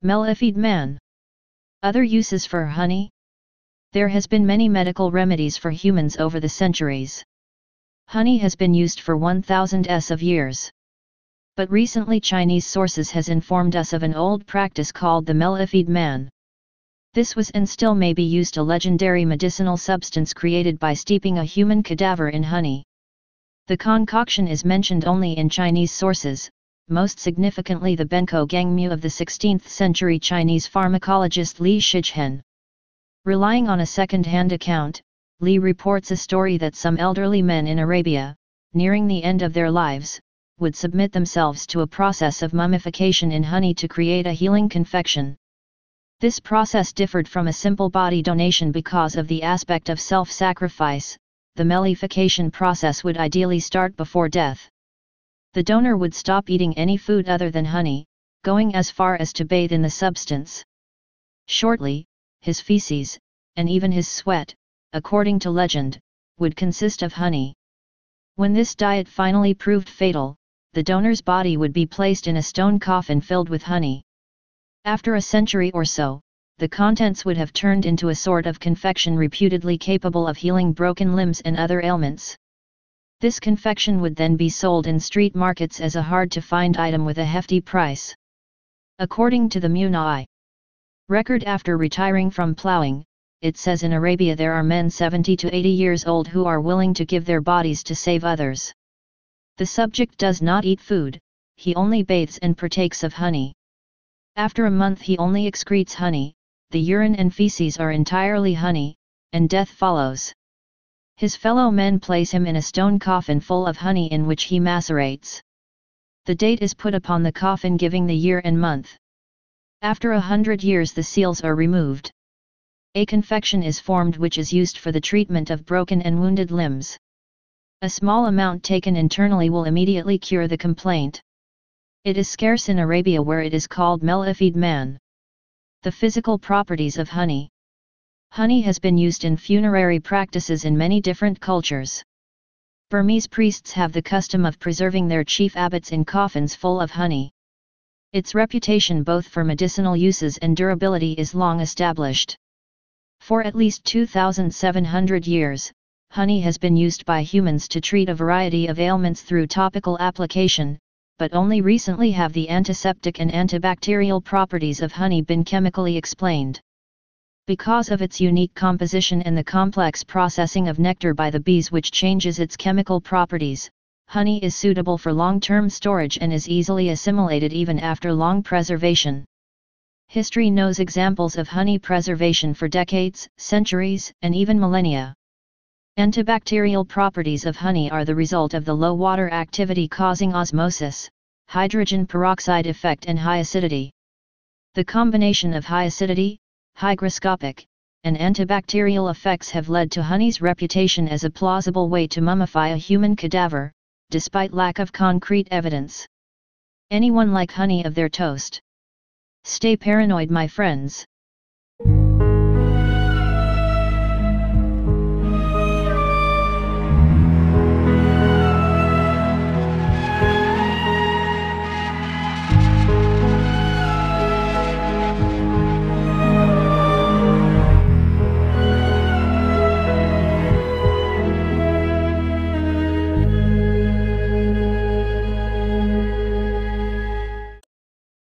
Mellified man. Other uses for honey? There has been many medical remedies for humans over the centuries. Honey has been used for 1000s of years. But recently Chinese sources has informed us of an old practice called the mellified man. This was and still may be used a legendary medicinal substance created by steeping a human cadaver in honey. The concoction is mentioned only in Chinese sources, most significantly the Benko Gangmu of the 16th century Chinese pharmacologist Li Shizhen. Relying on a second-hand account, Li reports a story that some elderly men in Arabia, nearing the end of their lives, would submit themselves to a process of mummification in honey to create a healing confection. This process differed from a simple body donation because of the aspect of self-sacrifice. The mellification process would ideally start before death. The donor would stop eating any food other than honey, going as far as to bathe in the substance. Shortly, his feces, and even his sweat, according to legend, would consist of honey. When this diet finally proved fatal, the donor's body would be placed in a stone coffin filled with honey. After a century or so, the contents would have turned into a sort of confection reputedly capable of healing broken limbs and other ailments. This confection would then be sold in street markets as a hard-to-find item with a hefty price. According to the Munai record, after retiring from plowing, it says in Arabia there are men 70 to 80 years old who are willing to give their bodies to save others. The subject does not eat food, he only bathes and partakes of honey. After a month he only excretes honey, the urine and feces are entirely honey, and death follows. His fellow men place him in a stone coffin full of honey in which he macerates. The date is put upon the coffin giving the year and month. After 100 years the seals are removed. A confection is formed which is used for the treatment of broken and wounded limbs. A small amount taken internally will immediately cure the complaint. It is scarce in Arabia where it is called mellified man. The physical properties of honey. Honey has been used in funerary practices in many different cultures. Burmese priests have the custom of preserving their chief abbots in coffins full of honey. Its reputation both for medicinal uses and durability is long established. For at least 2,700 years, honey has been used by humans to treat a variety of ailments through topical application, but only recently have the antiseptic and antibacterial properties of honey been chemically explained. Because of its unique composition and the complex processing of nectar by the bees which changes its chemical properties, honey is suitable for long-term storage and is easily assimilated even after long preservation. History knows examples of honey preservation for decades, centuries, and even millennia. Antibacterial properties of honey are the result of the low water activity causing osmosis, hydrogen peroxide effect and high acidity. The combination of high acidity, hygroscopic, and antibacterial effects have led to honey's reputation as a plausible way to mummify a human cadaver, despite lack of concrete evidence. Anyone like honey of their toast? Stay paranoid, my friends.